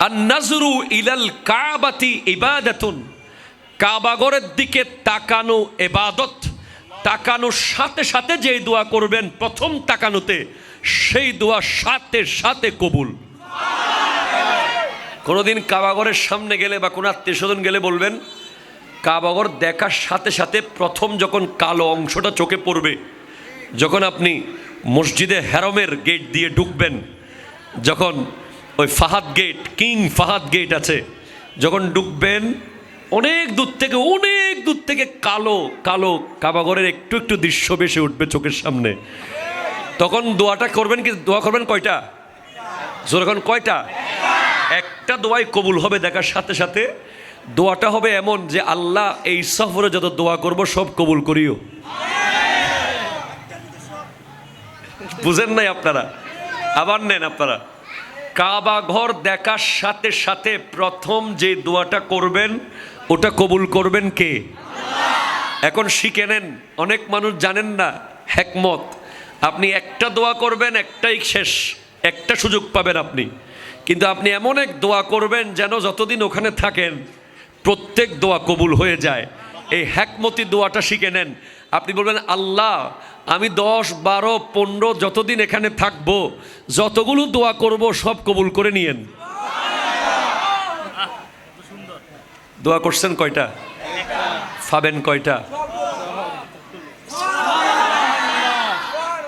আন-নাজরু ইলাল কাবাতি ইবাদাতুন, কাবাগরের দিকে তাকানো ইবাদত। তাকানোর সাথে সাথে যে দোয়া করবেন প্রথম তাকানোতে, সেই দোয়া সাথে সাথে কবুল। কোনোদিন কাবাগরের সামনে গেলে বা কোনো আত্মীয় স্বজন গেলে বলবেন, কাবাগর দেখার সাথে সাথে প্রথম যখন কালো অংশটা চোখে পড়বে, যখন আপনি মসজিদে হেরমের গেট দিয়ে ঢুকবেন, যখন ওই Fahd gate, king Fahd gate আছে, যখন ঢুকবেন অনেক দূর থেকে কালো কালো কাবাগরের একটু একটু দৃশ্য ভেসে উঠবে চোখের সামনে। তখন দোয়াটা করবেন কি? দোয়া করবেন কয়টা? যখন কয়টা? একটা দোয়াই কবুল হবে দেখার সাথে সাথে। দোয়াটা হবে এমন যে, আল্লাহ এই সফরে যত দোয়া করব সব কবুল করিও। বুঝেন নাই আপনারা? আবার নেন আপনারা। কাবা ঘর দেখার সাথে সাথে প্রথম যে দোয়াটা করবেন ওটা কবুল করবেন কে? এখন শিখে নেন, অনেক মানুষ জানেন না হিকমত। আপনি একটা দোয়া করবেন, একটাই শেষ, একটা সুযোগ পাবেন আপনি, কিন্তু আপনি এমন এক দোয়া করবেন যেন যতদিন ওখানে থাকেন প্রত্যেক দোয়া কবুল হয়ে যায়। এই হিকমতি দোয়াটা শিখে নেন। আপনি বলবেন, আল্লাহ আমি 10, 12, 15 যতদিন এখানে থাকবো, যতগুলো দোয়া করব সব কবুল করে নিয়েন। দোয়া করছেন কয়টা? পাবেন কয়টা?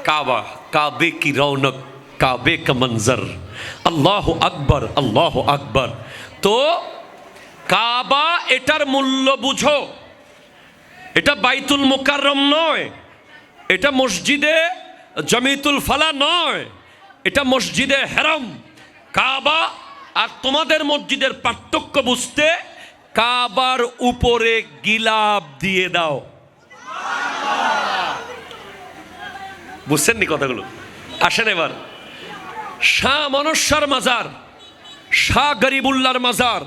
কাবা, কাবে কি রৌনক, কাবে কা মঞ্জর, আল্লাহু আকবার, আল্লাহু আকবার। তো কাবা, এটার মূল্য বুঝো। এটা বাইতুল মুকাররম নয়, এটা মসজিদে জামিতুল ফালা নয়, এটা মসজিদে হেরম। কাবা আর তোমাদের মসজিদের পার্থক্য বুঝতে কাবার উপরে গিলাপ দিয়ে দাও। বুঝছেন নি কথাগুলো? আসেন এবার শাহ মনস্বর মাজার, শাহ গরিবুল্লাহর মাজার,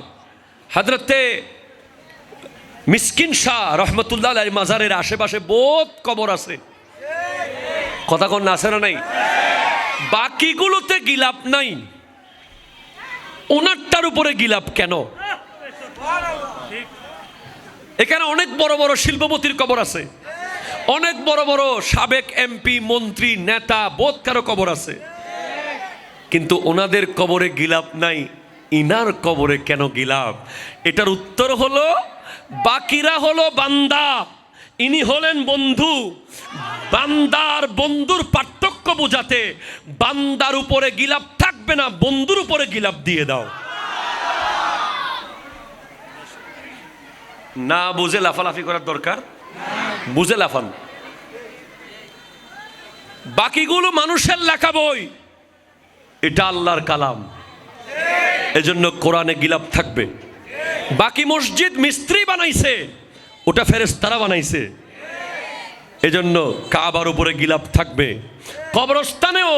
হযরতে মিসকিন শাহ রহমতুল্লাহ আলাইহি মাজারের আশেপাশে বহুত কবর আছে। কথা কোন আছে না নাই? বাকিগুলোতে গিলাপ নাই, ওনারটার উপরে গিলাপ কেন? এখানে অনেক বড় বড় শিল্পপতির কবর আছে, অনেক বড় বড় সাবেক এমপি, মন্ত্রী, নেতা, বহুত কারো কবর আছে, কিন্তু ওনাদের কবরে গিলাপ নাই। ইনার কবরে কেন গিলাপ? এটার উত্তর হলো, বাকিরা হলো বান্দা, ইনি হলেন বন্ধু। বান্দার বন্ধুর পার্থক্য বোঝাতে বান্দার উপরে গিলাপ থাকবে না, বন্ধুর উপরে গিলাপ দিয়ে দাও। না বুঝে লাফালাফি করার দরকার, বুঝে লাফান। বাকিগুলো মানুষের লেখা বই, এটা আল্লাহর কালাম, এজন্য কোরআনে গিলাপ থাকবে। বাকি মসজিদ মিস্ত্রি বানাইছে, ওটা ফেরেশতারা বানাইছে, এজন্য কাবার উপরে গিলাপ থাকবে। কবরস্থানেও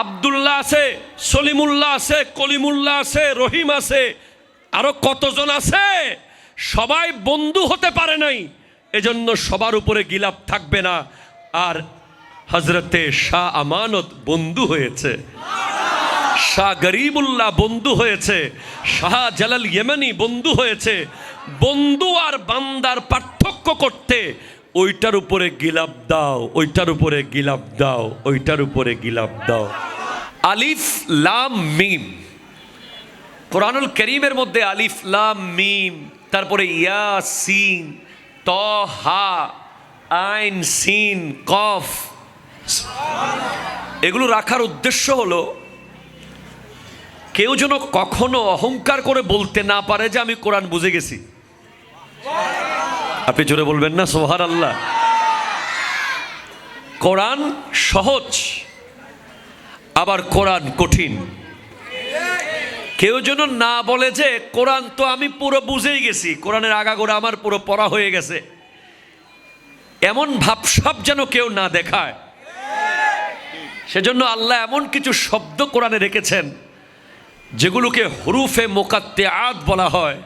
আব্দুল্লাহ আছে, সলিমুল্লাহ আছে, কলিমুল্লাহ আছে, রহিম আছে, আরো কতজন আছে, সবাই বন্ধু হতে পারে নাই, এজন্য সবার উপরে গিলাপ থাকবে না। আর হযরতে শাহ আমানত বন্ধু হয়েছে, শাহ গরিবুল্লাহ বন্ধু হয়েছে, শাহ জালাল ইয়েমানি বন্ধু হয়েছে। বন্ধু আর বান্দার পার্থক্য করতে ওইটার উপরে গিলাপ দাও, ওইটার উপরে গিলাপ দাও, ওইটার উপরে গিলাপ দাও। আলিফ লাম মিম, কোরআনুল কারীমের মধ্যে আলিফ লাম মিম, তারপরে ইয়াসিন, তহা, আইন সিন কফ, এগুলো রাখার উদ্দেশ্য হলো কেউ যেন কখনো অহংকার করে বলতে না পারে যে আমি কোরআন বুঝে গেছি। আপনি জোরে বলবেন না সুবহানাল্লাহ? কোরআন সহজ, আবার কোরআন কঠিন। কেউ যেন না বলে যে কোরআন তো আমি পুরো বুঝেই গেছি, কোরআনের আগাগোড়া আমার পুরো পড়া হয়ে গেছে, এমন ভাবসাব যেন কেউ না দেখায়। সেজন্য আল্লাহ এমন কিছু শব্দ কোরআনে রেখেছেন যেগুলোকে হুরুফে মুকাত্তিআত বলা হয়,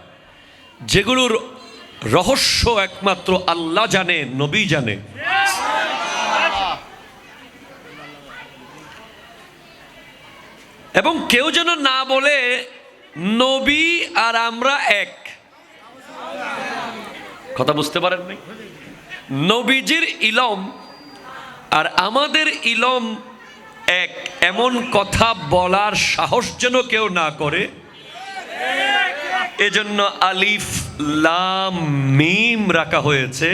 যেগুলোর রহস্য একমাত্র আল্লাহ জানে, নবী জানে। এবং কেউ যেন না বলে নবী আর আমরা এক। কথা বুঝতে পারেন নাই? নবীজির ইলম আর আমাদের ইলম এক, এমন কথা বলার সাহস যেন কেউ না করে। এজন্য আলিফ লাম মিম রাখা হয়েছে,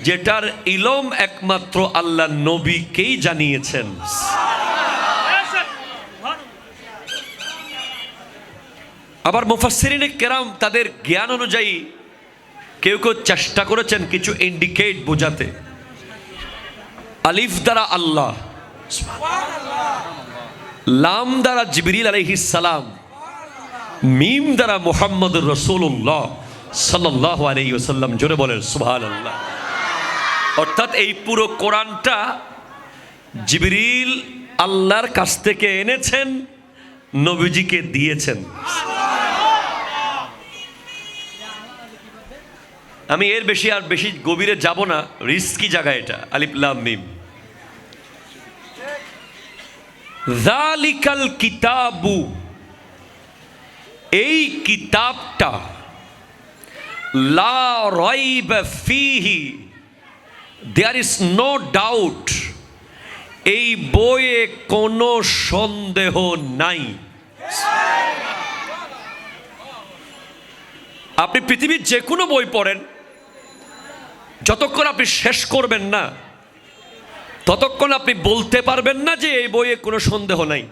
যেটার ইলম একমাত্র আল্লাহ নবীকেই জানিয়েছেন। আবার মুফাসসিরিনে কেরাম তাদের জ্ঞান অনুযায়ী কেউ কেউ চেষ্টা করেছেন কিছু ইন্ডিকেট বোঝাতে। আলিফ দ্বারা আল্লাহ, লাম দ্বারা জিবরিল আলাইহিস সালাম, মিম দ্বারা মুহাম্মদুর রাসূলুল্লাহ সাল্লাল্লাহু আলাইহি ওয়াসাল্লাম। জোরে বলেন সুবহানাল্লাহ। অর্থাৎ এই পুরো কোরআনটা জিবরিল আল্লাহর কাছ থেকে এনেছেন, নবীজিকে দিয়েছেন। আমি এর বেশি আর বেশি গভীরে যাব না, রিস্কি জায়গা এটা। আলিফ লাম মিম। যালিকাল কিতাবু, এই কিতাবটা, লা রাইবা ফিহি, দেয়ার ইজ নো ডাউট, এই বইয়ে কোনো সন্দেহ নাই। আপনি পৃথিবীর যে কোনো বই পড়েন, যতক্ষণ আপনি শেষ করবেন না ততক্ষণ আপনি বলতে পারবেন না যে এই বইয়ে কোনো সন্দেহ নাই।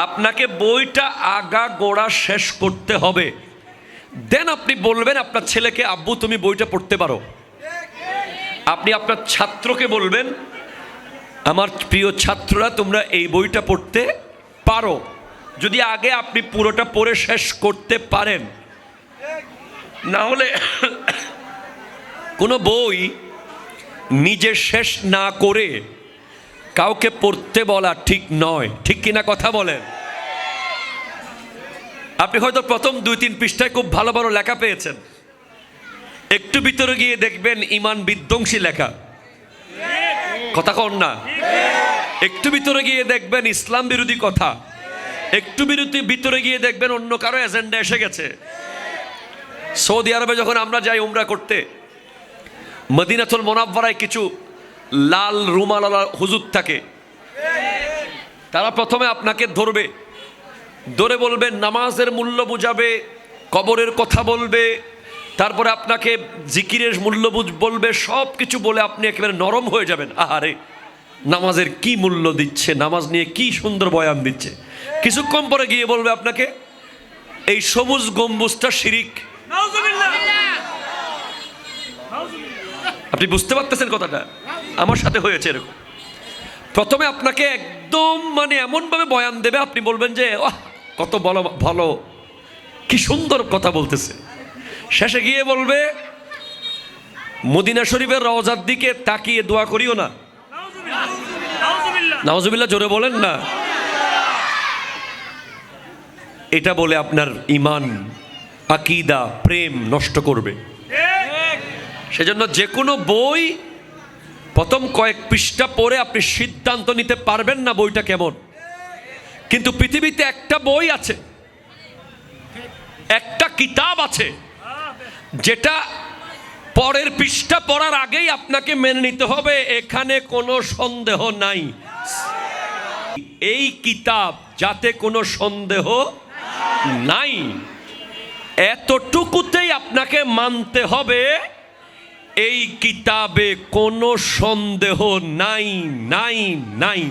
আপনাকে বইটা আগা গোড়া শেষ করতে হবে, দেন আপনি বলবেন আপনার ছেলেকে, আব্বু তুমি বইটা পড়তে পারো। আপনি আপনার ছাত্রকে বলবেন, আমার প্রিয় ছাত্ররা তোমরা এই বইটা পড়তে পারো, যদি আগে আপনি পুরোটা পড়ে শেষ করতে পারেন। না হলে কোনো বই নিজে শেষ না করে কাউকে পড়তে বলা ঠিক নয়। ঠিক কিনা কথা বলেন? আপনি হয়তো প্রথম 2-3 পৃষ্ঠায় খুব ভালো ভালো লেখা পেয়েছেন, একটু ভিতরে গিয়ে দেখবেন ইমান বিধ্বংসী লেখা। কথা কন না? একটু ভিতরে গিয়ে দেখবেন ইসলাম বিরোধী কথা, একটু ভিতরে গিয়ে দেখবেন অন্য কারো এজেন্ডা এসে গেছে। সৌদি আরবে যখন আমরা যাই উমরা করতে, মদিনাতুল মুনাওয়ারায় কিছু লাল রুমালওয়ালা হুজুর থাকে, তারা প্রথমে আপনাকে ধরবে, ধরে বলবে নামাজের মূল্য বুঝাবে, কবরের কথা বলবে, তারপরে আপনাকে জিকিরের মূল্য বলবে, সব কিছু বলে আপনি একেবারে নরম হয়ে যাবেন। আহারে, নামাজের কি মূল্য দিচ্ছে, নামাজ নিয়ে কি সুন্দর বয়ান দিচ্ছে। কিছুক্ষণ পরে গিয়ে বলবে আপনাকে এই সবুজ গম্বুজটা শিরিক। আপনি বুঝতে পারতেছেন কথাটা? আমার সাথে হয়েছে এরকম। প্রথমে আপনাকে একদম মানে এমনভাবে বয়ান দেবে, আপনি বলবেন যে কত ভালো ভালো, কি সুন্দর কথা বলতেছে। শেষে গিয়ে বলবে মদিনা শরীফের রওজার দিকে তাকিয়ে দোয়া করিও না। নাউজুবিল্লাহ, জোরে বলেন না। এটা বলে আপনার ঈমান, আকীদা, প্রেম নষ্ট করবে। সেজন্য যে কোনো বই প্রথম কয়েক পৃষ্ঠা পড়ে আপনি সিদ্ধান্ত নিতে পারবেন না বইটা কেমন। কিন্তু পৃথিবীতে একটা বই আছে, একটা কিতাব আছে, যেটা পরের পৃষ্ঠা পড়ার আগেই আপনাকে মেনে নিতে হবে এখানে কোনো সন্দেহ নাই। এই কিতাব যাতে কোনো সন্দেহ নাই, এতটুকুতেই আপনাকে মানতে হবে এই কিতাবে কোনো সন্দেহ নাই নাই নাই।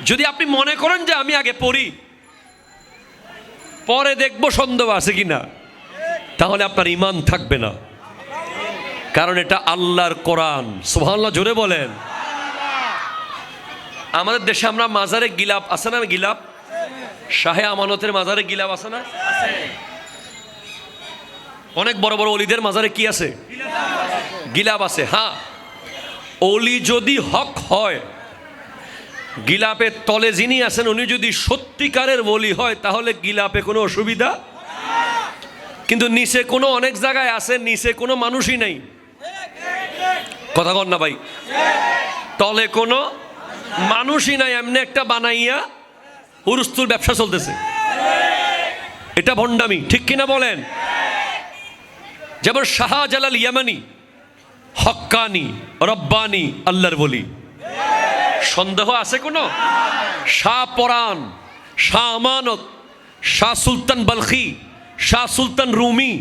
যদি আপনি মনে করেন যে আমি আগে পড়ি পরে দেখবো সন্দেহ আছে কিনা, তাহলে আপনার ঈমান থাকবে না। কারণ এটা আল্লাহর কোরআন। সুবহানাল্লাহ, জোরে বলেন। আমাদের দেশে আমরা মাজারে গিলাপ আছে না? গিলাপ, শাহে আমানতের মাজারে গিলাপ আছে না? অনেক বড় বড় অলিদের মাজারে কি আছে? গিলাপ আছে। হ্যাঁ, অলি যদি হক হয়, গিলাপের তলে যিনি আছেন উনি যদি সত্যিকারের ওলি হয়, তাহলে গিলাপে কোনো অসুবিধা। কিন্তু নিচে কোনো অনেক জায়গায় আছে, নিচে কোনো মানুষই নাই। কথা বল না ভাই? তলে কোনো মানুষই নাই, এমনি একটা বানাইয়া হুরুস্তুর ব্যবসা চলতেছে। এটা ভণ্ডামি, ঠিক কিনা বলেন? যেমন শাহজালাল ইয়ামানি হক্কানি রব্বানি আল্লাহর বলি, সন্দেহ আছে কোনো? শাহ পরাণ, শাহ আমানত, শাহ সুলতান বলখি, শাহ সুলতান রুমি,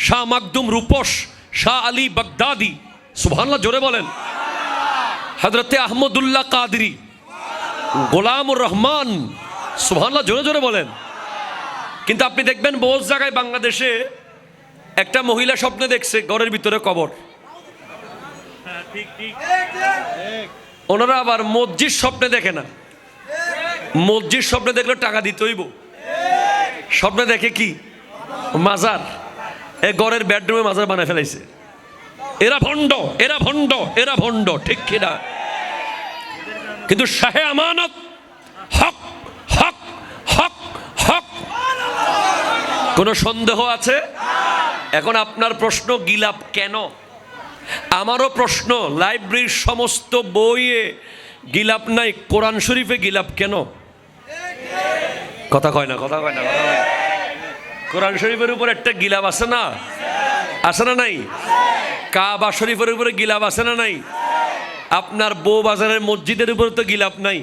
শাহ মাকদুম রূপস, শাহ আলী বাগদাদি, সুবহানাল্লাহ জোরে বলেন। হযরতে আহমদুল্লাহ কাদরি, গোলামুর রহমান, সুবহানাল্লাহ জোরে জোরে বলেন। কিন্তু আপনি দেখবেন বহু জায়গায় বাংলাদেশে একটা মহিলা স্বপ্নে দেখছে ঘরের ভিতরে কবর। ওনারা আবার মসজিদ স্বপ্নে দেখে না। মসজিদ স্বপ্নে দেখলে টাকা দিতে হইব, স্বপ্নে দেখে কি মাজার। এই ঘরের বেডরুমে মাজার বানায় ফেলাইছে। এরা ভণ্ড, এরা ভণ্ড, এরা ভণ্ড, ঠিক কিনা? কিন্তু শাহে আমানত হক হক হক হক। কোনো সন্দেহ আছে? এখন আপনার প্রশ্ন, গিলাপ কেন? আমারও প্রশ্ন, লাইব্রেরির সমস্ত বইয়ে গিলাপ নাই, কোরআন শরীফে গিলাপ কেন? কথা কয় না, কথা কয় না, কথা কয় না। কোরআন শরীফের উপর একটা গিলাপ আছে না? আছে না নাই? কাবা শরীফের উপরে গিলাপ আছে না নাই? আপনার বউ বাজারের মসজিদের উপরে তো গিলাপ নাই।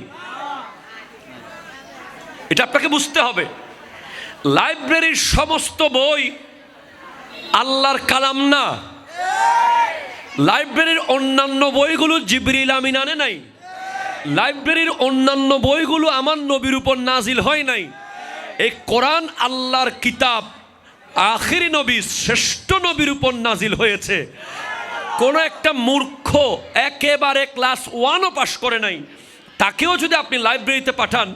এটা আপনাকে বুঝতে হবে। লাইব্রেরির সমস্ত বই আল্লাহর কালাম না। লাইব্রেরির অন্যান্য বইগুলো জিবরিল আমিন আনে নাই। লাইব্রেরির অন্যান্য বইগুলো আমার নবীর উপর নাজিল হয় নাই। এই কোরআন আল্লাহর কিতাব, আখিরি নবী, শ্রেষ্ঠ নবীর উপর নাজিল হয়েছে। কোন একটা মূর্খ একেবারে ক্লাস 1ও পাশ করে নাই, তাকেও যদি আপনি লাইব্রেরিতে পাঠান,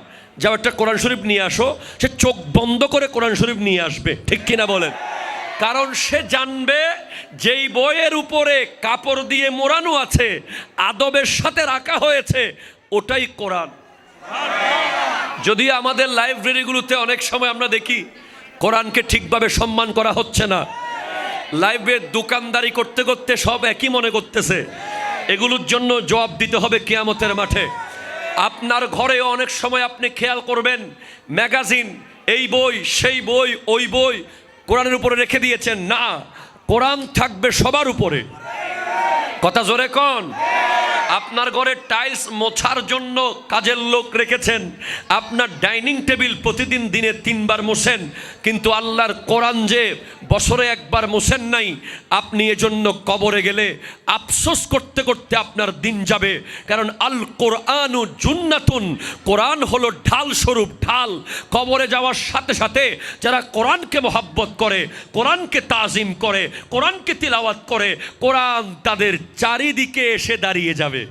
যাও একটা কোরআন শরীফ নিয়ে আসো, সে চোখ বন্ধ করে কোরআন শরীফ নিয়ে আসবে, ঠিক কিনা বলেন? কারণ সে জানবে যেই বইয়ের উপরে কাপড় দিয়ে মোড়ানো আছে, আদবের সাথে রাখা হয়েছে, ওটাই কোরআন। যদি আমাদের লাইব্রেরিগুলোতে অনেক সময় আমরা দেখি কোরআনকে ঠিকভাবে সম্মান করা হচ্ছে না, লাইব্রেরির দোকানদারি করতে করতে সব একই মনে করতেছে, এগুলোর জন্য জবাব দিতে হবে কিয়ামতের মাঠে। আপনার ঘরে অনেক সময় আপনি খেয়াল করবেন, ম্যাগাজিন, এই বই, সেই বই, ওই বই কোরআনের উপরে রেখে দিয়েছেন। না, কোরআন থাকবে সবার উপরে। কথা জোরে কোন? আপনার ঘরে টাইলস মোছার জন্য কাজের লোক রেখেছেন, আপনার ডাইনিং টেবিল প্রতিদিন দিনে 3 বার মোছেন, কিন্তু আল্লাহর কোরআন যে বছরে 1 বার মোছেন নাই, আপনি এজন্য কবরে গেলে আফসোস করতে করতে আপনার দিন যাবে। কারণ আল কোরআনু জুন্নাতুন, কোরআন হলো ঢাল স্বরূপ, ঢাল। কবরে যাওয়ার সাথে সাথে যারা কোরআনকে মহাব্বত করে, কোরআনকে তাজিম করে, কোরআনকে তিলাওয়াত করে, কোরআন তাদের চারিদিকে এসে দাঁড়িয়ে যাবে।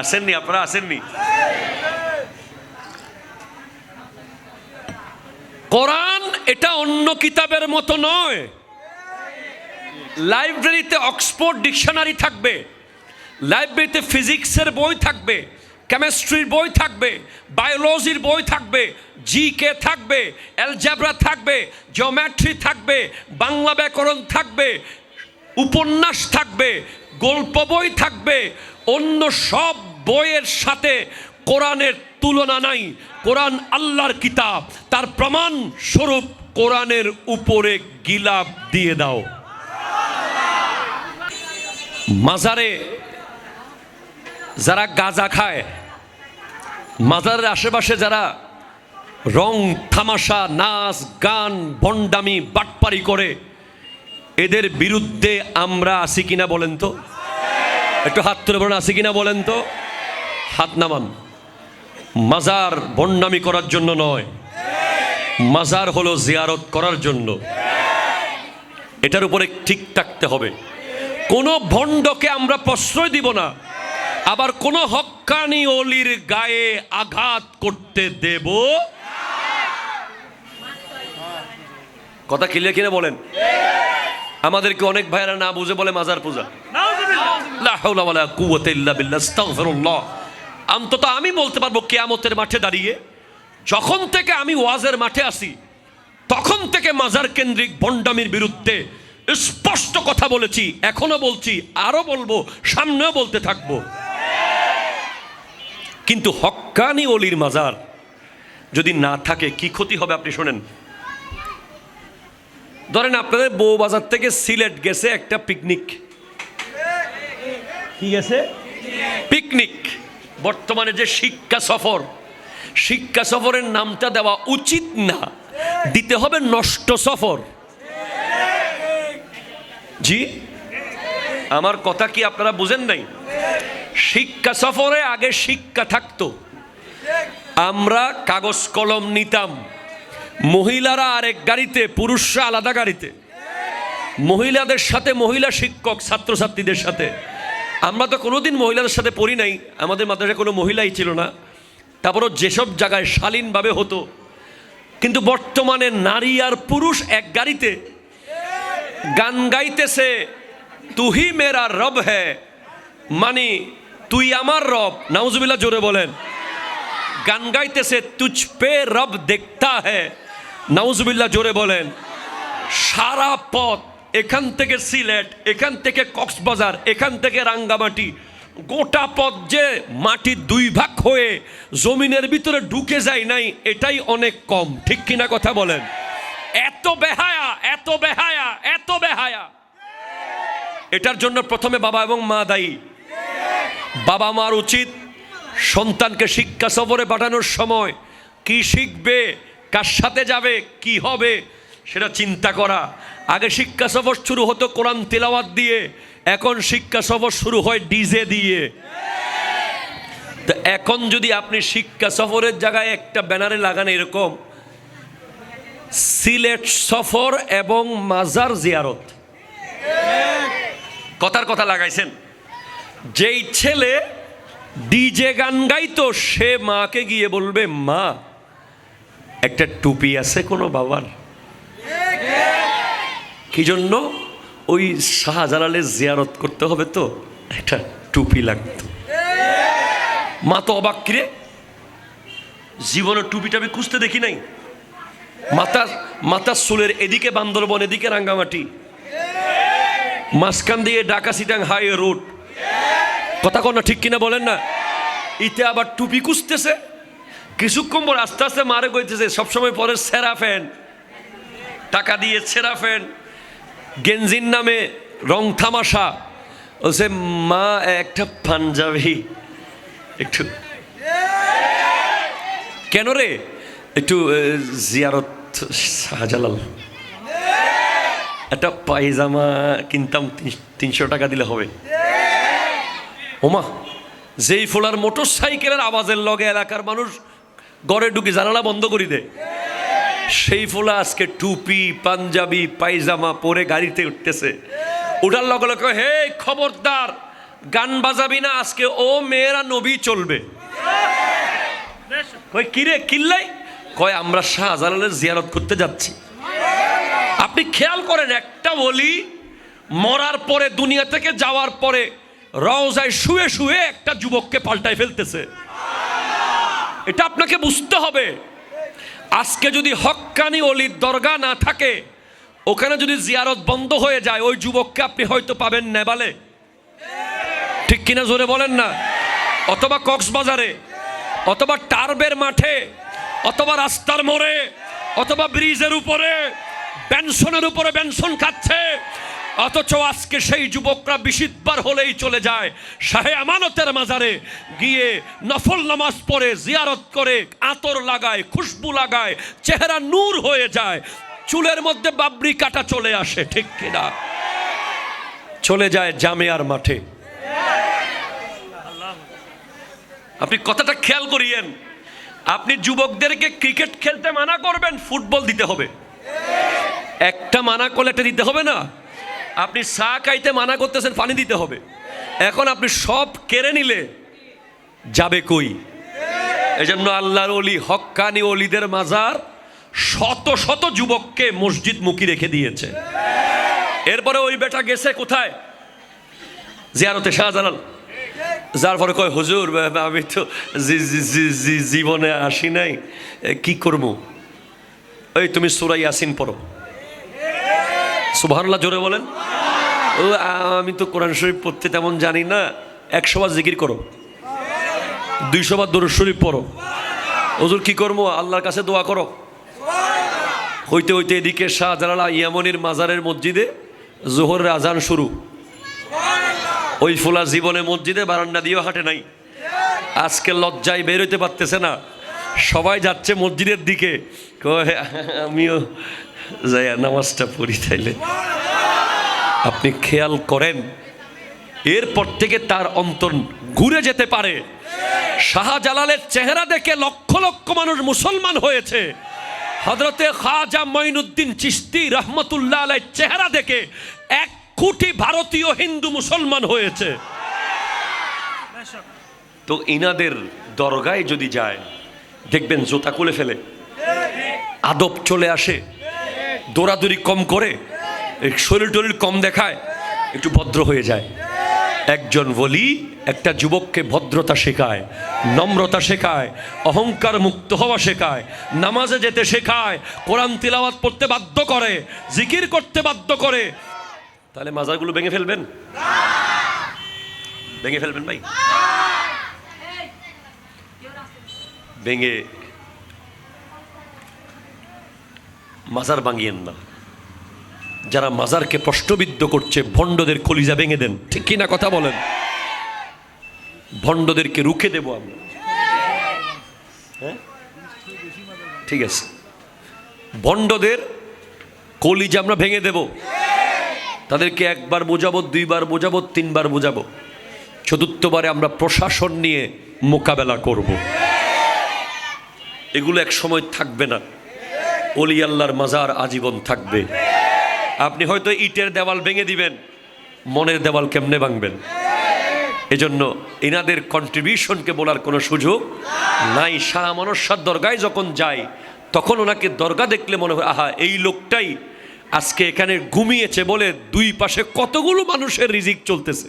আসেননি আপনারা? আসেননি? কোরআন এটা অন্য কিতাবের মতো নয়। লাইব্রেরিতে অক্সফোর্ড ডিকশনারি থাকবে, লাইব্রেরিতে ফিজিক্সের বই থাকবে, কেমিস্ট্রির বই থাকবে, বায়োলজির বই থাকবে, জিকে থাকবে, অ্যালজেব্রা থাকবে, জিওমেট্রি থাকবে, বাংলা ব্যাকরণ থাকবে, উপন্যাস থাকবে, গল্প বই থাকবে। অন্য সব বইয়ের সাথে কোরআনের তুলনা নাই। কোরআন আল্লাহর কিতাব, তার প্রমাণ স্বরূপ কোরআনের উপরে গিলাপ দিয়ে দাও। মাজারে যারা গাঁজা খায়, মাজারের আশেপাশে যারা রং তামাশা, নাচ গান, ভণ্ডামি, বাটপারি করে, এদের বিরুদ্ধে আমরা আছি কিনা বলেন তো? একটু হাত তুলে বলেন, আছি কিনা বলেন তো? হাত নামান। মাজার ভণ্ডামি করার জন্য নয়, মাজার হলো জিয়ারত করার জন্য। এটার উপরে ঠিক থাকতে হবে। কোনো ভণ্ডকে আমরা প্রশ্রয় দিব না, আবার কোনো হক্কানি অলির গায়ে আঘাত করতে দেব। কথা ক্লিয়ার কিনা বলেন? আমাদেরকে অনেক ভাইরা না বুঝে বলে মাজার পূজা। লা হাওলা ওয়ালা কুওয়াতা ইল্লা বিল্লাহ, আস্তাগফিরুল্লাহ। অন্তত আমি বলতে পারবো কিয়ামতের মাঠে দাঁড়িয়ে, যখন থেকে আমি ওয়াজের মাঠে আসি, তখন থেকে মাজার কেন্দ্রিক ভণ্ডামির বিরুদ্ধে স্পষ্ট কথা বলেছি, এখনো বলছি, আরো বলবো, সামনেও বলতে থাকবো। কিন্তু হক্কানি অলির মাজার যদি না থাকে কি ক্ষতি হবে আপনি শোনেন। ধরেন আপনাদের বউবাজার থেকে সিলেট গেছে একটা পিকনিক, কি গেছে? পিকনিক। বর্তমানে যে শিক্ষা সফর, শিক্ষা সফরের নামটা দেওয়া উচিত না, দিতে হবে নষ্ট সফর। জি, আমার কথা কি আপনারা বুঝেন নাই? শিক্ষা সফরে আগে শিক্ষা থাকতো, আমরা কাগজ কলম নিতাম, মহিলারা আরেক গাড়িতে, পুরুষরা আলাদা গাড়িতে, মহিলাদের সাথে মহিলা শিক্ষক, ছাত্রছাত্রীদের সাথে। আমরা তো কোনোদিন মহিলাদের সাথে পড়ি নাই, আমাদের মাদ্রাসায় কোনো মহিলাই ছিল না, তারপরও যেসব জায়গায় শালীনভাবে হতো। কিন্তু বর্তমানে নারী আর পুরুষ এক গাড়িতে গান গাইতেছে, তুহি মেরা রব হ্যায়, মানে তুই আমার রব। নাউজুবিল্লাহ, জোরে বলেন। গান গাইতেছে তুঝ পে রব দেখতা হ্যায়, নাউজুবিল্লাহ, জোরে বলেন। সারা পথ, এখান থেকে সিলেট, এখান থেকে কক্সবাজার, এখান থেকে রাঙ্গামাটি, গোটা পথ যে মাটির দুই ভাগ হয়ে জমিনের ভিতরে ঢুকে যায় নাই, এটাই অনেক কম। ঠিক কিনা কথা বলেন? এত বেহায়া, এত বেহায়া, এত বেহায়া। এটার জন্য প্রথমে বাবা এবং মা দায়ী। বাবা মার উচিত সন্তানকে শিক্ষা সফরে পাঠানোর সময় কি শিখবে, কার সাথে যাবে, কি হবে সেটা চিন্তা করা। আগে শিক্ষা সফর শুরু হতো কোরআন তিলাওয়াত দিয়ে, এখন শিক্ষা সফর শুরু হয় ডিজে দিয়ে। তো এখন যদি আপনি শিক্ষা সফরের জায়গায় একটা ব্যানারে লাগান এরকম, সিলেট সফর এবং মাজার জিয়ারত, কথার কথা লাগাইছেন। যেই ছেলে ডিজে গান গাইতো সে মাকে গিয়ে বলবে, মা একটা টুপি আছে কোনো বাবার? কি জন্য? ওই শাহজালালের জিয়ারত করতে হবে তো একটা টুপি লাগতো। মা তো অবাক, কিরে জীবনে টুপিটা আমি খুঁজতে দেখি নাই। মাথার চুলের এদিকে বান্দরবন, এদিকে রাঙ্গামাটি, মাঝখান দিয়ে ঢাকা সিটাং হাইওয়ে রোড। কথা কন না, ঠিক কিনা বলেন না? ইতে আবার টুপি খুঁজতেছে। কিছুক্ষণ পর আস্তে আস্তে মারে কইতেছে, সবসময় পরে সেরা ফ্যান, টাকা দিয়ে সেরা ফ্যান, গেঞ্জির নামে রং থামাশা। বলছে, মা একটা পাঞ্জাবি একটু। কেন রে? একটু জিয়ারত শাহজালাল, একটা পায়জামা কিনতাম, 300 টাকা দিলে হবে। ওমা, যেই ফোলার মোটর সাইকেলের আওয়াজের লগে এলাকার মানুষ ঘরে ঢুকে জানালা বন্ধ করে দেয়, সেই ফোলা আজকে টুপি, পাঞ্জাবি, পায়জামা পরে গাড়িতে উঠতেছে। ওটার লগে লগে, হে খবরদার, গান বাজাবি না আজকে, ও মেয়েরা নবী চলবে। কই কিরে কিল্লাই? কয় আমরা শাহজালালের জিয়ারত করতে যাচ্ছি। আপনি খেয়াল করেন, একটা বলি মরার পরে, দুনিয়া থেকে যাওয়ার পরে রওজায় শুয়ে শুয়ে একটা যুবককে পাল্টায় ফেলতেছে। এটা আপনাকে বুঝতে হবে। আজকে যদি হক্কানি অলির দরগা না থাকে, ওখানে যদি জিয়ারত বন্ধ হয়ে যায়, ওই যুবককে আপনি হয়তো পাবেন নেবালে, ঠিক কিনা জোরে বলেন না? অথবা কক্সবাজারে, অথবা টার্বের মাঠে, অথবা রাস্তার মোড়ে, অথবা ব্রিজের উপরে, পেনশনের উপরে পেনশন খাচ্ছে। অথচ আজকে সেই যুবকরা 20 বার হলেই চলে যায় শাহে আমানতের মাজারে গিয়ে নফল নামাজ পড়ে, জিয়ারত করে, আতর লাগায়, খুশবু লাগায়, চেহারা নূর হয়ে যায়, চুলের মধ্যে বাবরি কাটা চলে আসে, ঠিক কিনা? চলে যায় জামিয়ার মাঠে। আপনি কথাটা খেয়াল করিয়েন। আপনি যুবকদেরকে ক্রিকেট খেলতে মানা করবেন, ফুটবল দিতে হবে। একটা মানা করলে একটা দিতে হবে না? আপনি চা খাইতে মানা করতেছেন, পানি দিতে হবে। এখন আপনি সব কেড়ে নিলে যাবে কই? এজন্য আল্লাহর ওলি, হক্কানি ওলিদের মাজার শত শত যুবককে মসজিদ মুখী রেখে দিয়েছে। এরপরে ওই বেটা গেছে কোথায়? জিয়ারতে শাহজালাল। যার পরে কয়, হুজুর আমি তো জীবনে আসি নাই, কি করবো? ওই তুমি সূরা ইয়াসিন পড়ো। সুবহানাল্লাহ জোরে বলেন। ও আমি তো কোরআন শরীফ পড়তে তেমন জানি না। 100 বার জিকির করো, 200 বার দরুদ শরীফ পড়ো। হুজুর কি করবো? আল্লাহর কাছে দোয়া করো। হইতে হইতে এদিকে শাহজালাল ইয়ামনির মাজারের মসজিদে জোহরের আজান শুরু। ওই ফুলা জীবনে মসজিদে বারান্দা দিয়েও হাঁটে নাই। আজকে লজ্জায় বের হইতে পারতেছে না, সবাই যাচ্ছে মসজিদের দিকে। আমিও যাই নামাজটা পড়ি তাইলে। আপনি খেয়াল করেন, এরপর থেকে তার অন্তর ঘুরে যেতে পারে। শাহজালালের চেহারা দেখে লক্ষ লক্ষ মানুষ মুসলমান হয়েছে। হযরতে খাজা মঈনুদ্দিন চিশতি রহমতুল্লাহ আলাইহির চেহারা দেখে 1 কোটি ভারতীয় হিন্দু মুসলমান হয়েছে। তো ইনাদের দরগায় যদি যায় দেখবেন জুতা খুলে ফেলে, আদব চলে আসে, দৌড়াদৌড়ি কম করে, শরীর টরীর কম দেখায়, একটু ভদ্র হয়ে যায়। একজন ওলি একটা যুবককে ভদ্রতা শেখায়, নম্রতা শেখায়, অহংকার মুক্ত হওয়া শেখায়, নামাজে যেতে শেখায়, কোরআন তিলাওয়াত পড়তে বাধ্য করে, জিকির করতে বাধ্য করে। তাহলে মাজারগুলো ভেঙে ফেলবেন? ভেঙে ফেলবেন ভাই? ভেঙে মাজার ভাঙিয়েন না। যারা মাজারকে প্রশ্নবিদ্ধ করছে ভণ্ডদের কলিজা ভেঙে দেন। ঠিক কিনা কথা বলেন? ভণ্ডদেরকে রুখে দেব আমরা। হ্যাঁ ঠিক আছে, ভণ্ডদের কলিজা আমরা ভেঙে দেব। তাদেরকে 1 বার বোঝাবো, 2 বার বোঝাবো, 3 বার বোঝাবো, 4র্থবারে আমরা প্রশাসন নিয়ে মোকাবেলা করব। এগুলো এক সময় থাকবে না। ওলি আল্লাহর মাজার আজীবন থাকবে। আপনি হয়তো ইটের দেওয়াল ভেঙে দিবেন, মনের দেওয়াল কেমনে ভাঙবেন? এজন্য এনাদের কন্ট্রিবিউশনকে বলার কোনো সুযোগ নাই। শাহ আমানত শাহ দরগায় যখন যাই তখন ওনাকে দরগা দেখলে মনে হয় আহা, এই লোকটাই আজকে এখানে ঘুমিয়েছে বলে 2 পাশে কতগুলো মানুষের রিজিক চলতেছে।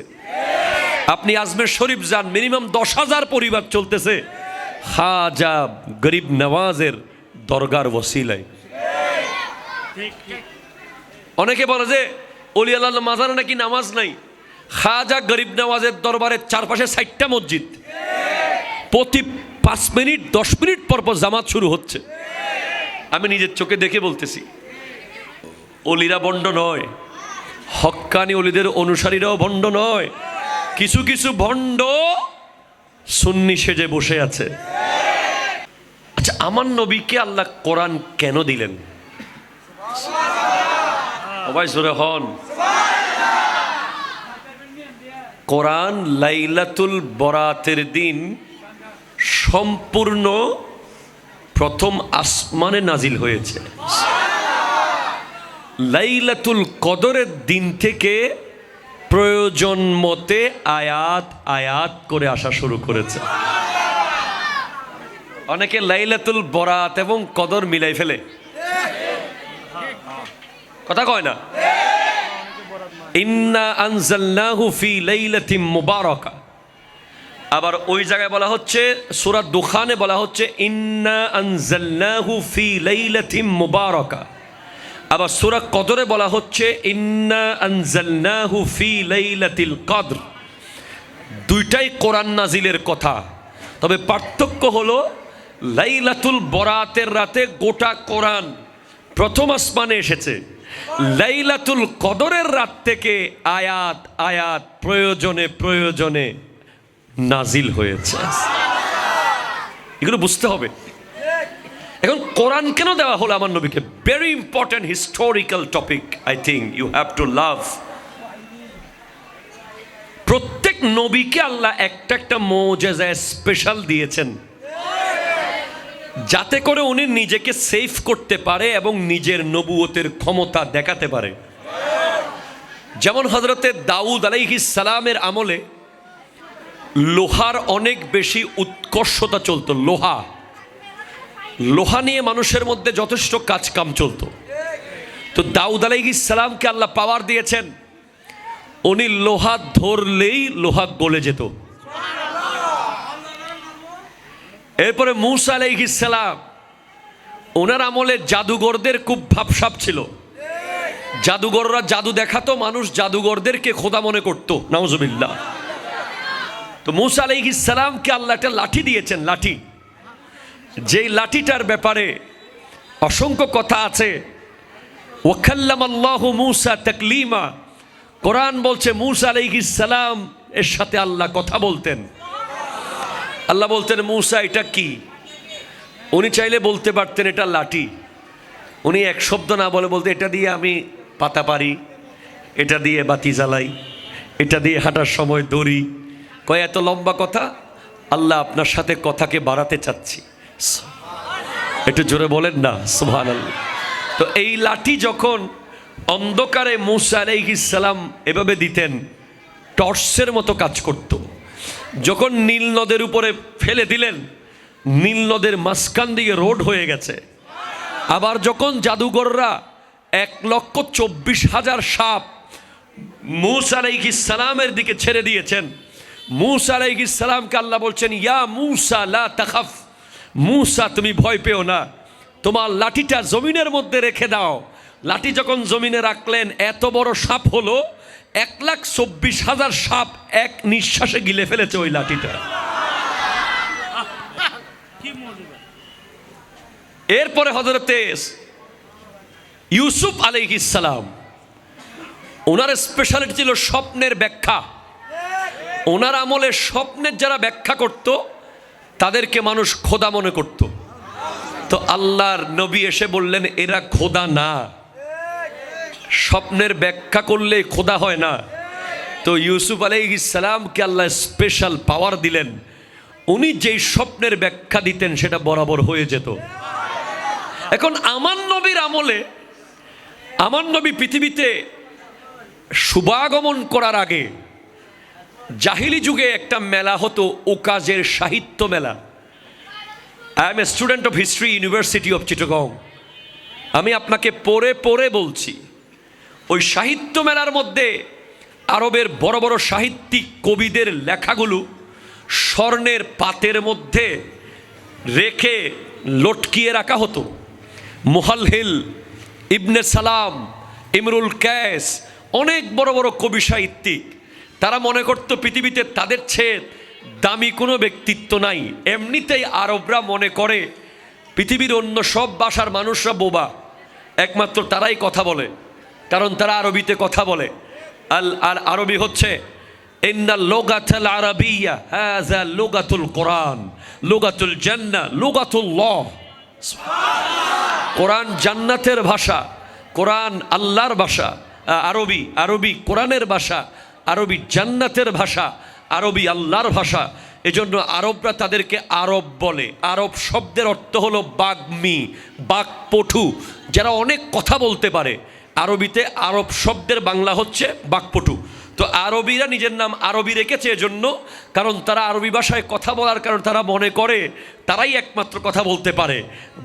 আপনি আজমের শরীফ যান, মিনিমাম 10,000 পরিবার চলতেছে খাজা গরিব নওয়াজের দরগার ওসিলায়। অনেকে বলে যে ওলি আল্লাহর মাজারে নাকি নামাজ নাই। খাজা গরিব নওয়াজের দরবারের চারপাশে 60টা মসজিদ, প্রতি 5 মিনিট 10 মিনিট পর পর জামাত শুরু হচ্ছে। আমি নিজের চোখে দেখে বলতেছি, ওলিরা ভণ্ড নয়, হক্কানি ওলিদের অনুসারীরাও ভণ্ড নয়। কিছু কিছু ভণ্ড সুন্নি সেজে বসে আছে। আচ্ছা, আমার নবীকে আল্লাহ কোরআন কেন দিলেন? সবাই জোরে হন। কোরআন লাইলাতুল বরাতের দিন সম্পূর্ণ প্রথম আসমানে নাজিল হয়েছে। লাইলাতুল কদরের দিন থেকে প্রয়োজন মতে আয়াত আয়াত করে আসা শুরু করেছে। অনেকে লাইলাতুল বরাত এবং কদর মিলাই ফেলে, কথা কয় না। ইন্না আনজালনাহু ফি লাইলাতিন মুবারাকা। আবার ওই জায়গায় বলা হচ্ছে, সূরা দুখানে বলা হচ্ছে ইন্না আনজালনাহু ফি লাইলাতিন মুবারাকা। আবার সূরা কদরে বলা হচ্ছে ইন্না আনজালনাহু ফি লাইলাতিল কদর। দুইটাই কোরআন নাজিলের কথা, তবে পার্থক্য হলো লাইলাতুল বরাতের রাতে গোটা কোরআন প্রথম আসমানে এসেছে, লাইলাতুল কদরের রাত থেকে আয়াত আয়াত প্রয়োজনে প্রয়োজনে নাজিল হয়েছে। এগুলো বুঝতে হবে। এখন কোরআন কেন দেওয়া হলো আমার নবীকে? Very important historical topic. I think you have to love. প্রত্যেক নবীকে আল্লাহ একটা একটা মুজিজা স্পেশাল দিয়েছেন, যাতে করে উনি নিজেকে সেভ করতে পারে এবং নিজের নবুয়তের ক্ষমতা দেখাতে পারে। যেমন হযরতে দাউদ আলাইহিস সালামের আমলে লোহার অনেক বেশি উৎকর্ষতা চলতো। লোহা নিয়ে মানুষের মধ্যে যথেষ্ট কাজ কাম চলতো। তো দাউদ আলাইহিস সালামকে আল্লাহ পাওয়ার দিয়েছেন, উনি লোহা ধরলেই লোহা গলে যেত। এরপরে মূসা আলাইহিস সালাম, ওনার আমলে জাদুঘরদের খুব ভাবসাব ছিল। জাদুঘররা জাদু দেখাতো, মানুষ জাদুঘরদেরকে খোদা মনে করত, নাউজুবিল্লাহ। তো মূসা আলাইহিস সালামকে আল্লাহ একটা লাঠি দিয়েছেন, লাঠি, যেই লাঠিটার ব্যাপারে অসংখ্য কথা আছে। ওয়াকাল্লামাল্লাহু মূসা তাকলিমা, কোরআন বলছে মূসা আলাইহিস সালাম এর সাথে আল্লাহ কথা বলতেন। আল্লাহ বলতেন মূসা এটা কি? উনি চাইলে বলতে পারতেন এটা লাঠি। উনি এক শব্দ না বলে বলতে এটা দিয়ে আমি পাতা পারি, এটা দিয়ে বাতি জ্বালাই, এটা দিয়ে হাঁটার সময় দড়ি। কয় এত লম্বা কথা? আল্লাহ আপনার সাথে কথাকে বাড়াতে চাচ্ছি। একটু জোরে বলেন না সুবহানাল্লাহ। তো এই লাঠি যখন অন্ধকারে মূসা আলাইহিস সালাম এভাবে দিতেন, টর্চের মতো কাজ করত। যখন নীল নদের উপরে ফেলে দিলেন, নীল নদের মাঝখান দিয়ে রোড হয়ে গেছে। আবার যখন জাদুঘররা 1,24,000 সাপ মূসা আলাইহিস সালামের দিকে ছেড়ে দিয়েছেন, মূসা আলাইহিস সালামকে আল্লাহ বলছেন ইয়া মূসা লা তাখাফ, মূসা তুমি ভয় পেও না, তোমার লাঠিটা জমিনের মধ্যে রেখে দাও। লাঠি যখন জমিনে রাখলেন, এত বড় সাপ হলো 1,24,000 সাপ এক নিঃশ্বাসে গিলে ফেলেছে ওই লাঠিটা। এরপরে হযরতে ইউসুফ আলাইহিস সালাম, ওনার স্পেশালিটি ছিল স্বপ্নের ব্যাখ্যা। ওনার আমলে স্বপ্নের যারা ব্যাখ্যা করত তাদেরকে মানুষ খোদা মনে করত। তো আল্লাহর নবী এসে বললেন এরা খোদা না, স্বপ্নের ব্যাখ্যা করলে খোদা হয় না। তো ইউসুফ আলাইহিস সালামকে আল্লাহ স্পেশাল পাওয়ার দিলেন, উনি যেই স্বপ্নের ব্যাখ্যা দিতেন সেটা বরাবর হয়ে যেত। এখন আমার নবীর আমলে, আমার নবী পৃথিবীতে শুভাগমন করার আগে জাহিলি যুগে একটা মেলা হতো, ওকাজের সাহিত্য মেলা। I M a student of history, university of Chittagong. আমি আপনাকে পড়ে পড়ে বলছি, ওই সাহিত্য মেলার মধ্যে আরবের বড় বড় সাহিত্যিক কবিদের লেখাগুলো স্বর্ণের পাতের মধ্যে রেখে লটকিয়ে রাখা হতো। মুহালহিল, ইবনে সালাম, ইমরুল কায়েস, অনেক বড় বড় কবি সাহিত্যিক, তারা মনে করত পৃথিবীতে তাদের চেয়ে দামি কোনো ব্যক্তিত্ব নাই। এমনিতেই আরবরা মনে করে পৃথিবীর অন্য সব ভাষার মানুষরা বোবা, একমাত্র তারাই কথা বলে, কারণ তারা আরবিতে কথা বলে। আর আরবি হচ্ছে ইন্নাল লুগাতাল আরাবিয়্যা হাযা লুগাতুল কোরআন, লুগাতুল জান্নাহ, লুগাতুল্লাহ। কোরআন জান্নাতের ভাষা, কোরআন আল্লাহর ভাষা। আরবি, আরবি কোরআনের ভাষা, আরবি জান্নাতের ভাষা, আরবি আল্লাহর ভাষা। এজন্য আরবরা তাদেরকে আরব বলে। আরব শব্দের অর্থ হলো বাগ্মী, বাকপটু, যারা অনেক কথা বলতে পারে। আরবিতে আরব শব্দের বাংলা হচ্ছে বাকপটু। তো আরবিরা নিজের নাম আরবি রেখেছে এজন্য, কারণ তারা আরবি ভাষায় কথা বলার কারণ তারা মনে করে তারাই একমাত্র কথা বলতে পারে।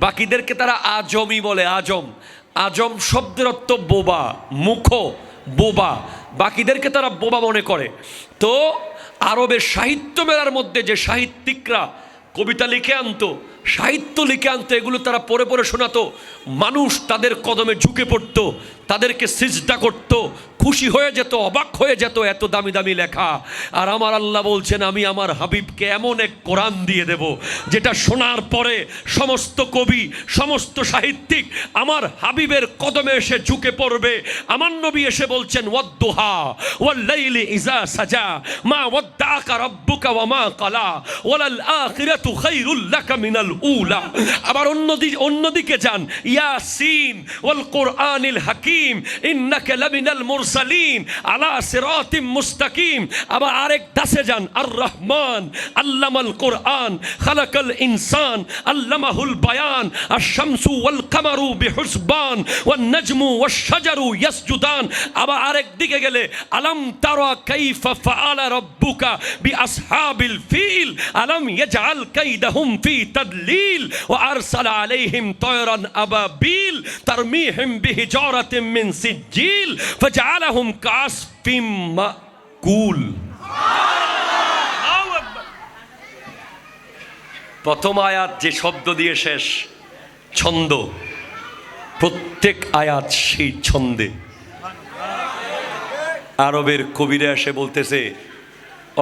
বাকিদেরকে তারা আজমি বলে। আজম, আজম শব্দের অর্থ বোবা, মূখ, বোবা। বাকিদেরকে তারা বোবা মনে করে। তো আরবের সাহিত্য মেলার মধ্যে যে সাহিত্যিকরা কবিতা লিখে আনতো, সাহিত্য লিখে আনতো, এগুলো তারা পড়ে পড়ে শোনাতো। মানুষ তাদের কদমে ঝুঁকে পড়তো, তাদেরকে সিজদা করত, খুশি হয়ে যেত, অবাক হয়ে যেত, এত দামি দামি লেখা। আর আমার আল্লাহ বলছেন আমি আমার হাবিবকে এমন এক কোরআন দিয়ে দেব যেটা শোনার পরে সমস্ত কবি, সমস্ত সাহিত্যিক আমার হাবিবের কদমে এসে ঝুঁকে পড়বে। আমার নবী এসে বলছেন ওয়াদ্দুহা ওয়াল্লাইলি ইযা সাজা মা ওয়াদ্দাকা রাব্বুকা ওয়া মা ক্বালা ওয়ালাল আখিরাতু খায়রুল লাকা মিনাল উলা। আবার অন্যদিকে যান, ইয়াসিন ওয়াল কুরআনিল হাকিম ইন্নাকা লামিনাল মুরসালিন আলা সিরাতিম মুস্তাকিম। আবার আরেক দাসে যান, আর রহমান আল্লামাল কুরআন খালাকাল ইনসান আল্লামাহুল বায়ান আশ-শামসু ওয়াল কামারু বিহুসবান ওয়ান নাজমু ওয়াশ শাজারু ইয়াসজুদান। আবার আরেক দিকে গেলে আলাম তারা কাইফা ফাআলা রাব্বুকা বিআসহাবিল ফিল আলাম ইয়াজআল কাইদাহুম ফি তাদলিল ওয়া আরসালা আলাইহিম তায়রান আবাবিল তারমিহিম বিহিজারাতিন মিন সিজিল ফাজআলাহুম কাসফিম মাকুল। প্রথম আয়াত যে শব্দ দিয়ে শেষ, ছন্দ, প্রত্যেক আয়াত সেই ছন্দে। আরবের কবিরা এসে বলতেছে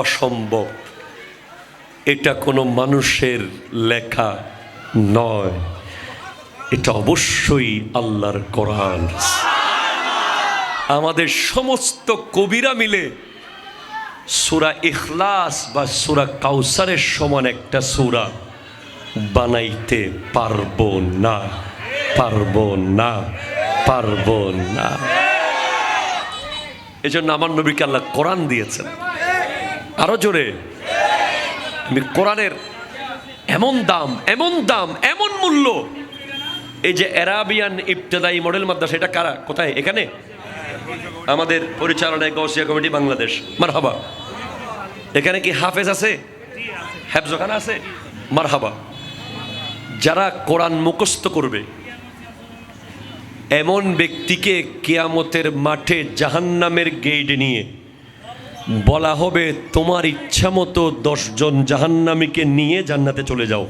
অসম্ভব, এটা কোনো মানুষের লেখা নয়, এটা অবশ্যই আল্লাহর কোরআন। আমাদের সমস্ত কবিরা মিলে সূরা ইখলাস বা সূরা কাউসারের সমান একটা সূরা বানাইতে পারবো না, পারবো না, পারবো না। এজন্য আমার নবীকে আল্লাহ কোরআন দিয়েছেন। আরো জোরে, আমি কোরআনের এমন দাম, এমন দাম, এমন মূল্য। এই যে আরাবিয়ান ইবতেদায়ী মডেল মাদ্রাসা, এটা কারা, কোথায়? এখানে আমাদের পরিচালনায় গাউসিয়া কমিটি বাংলাদেশ, মারহাবা। এখানে কি হাফেজ আছে? হেফজখানা আছে? মারহাবা। যারা কোরআন মুখস্থ করবে এমন ব্যক্তিকে কিয়ামতের মাঠে জাহান্নামের গেট নিয়ে বলা হবে তোমার ইচ্ছা মতো 10 জন জাহান্নামীকে নিয়ে জান্নাতে চলে যাও।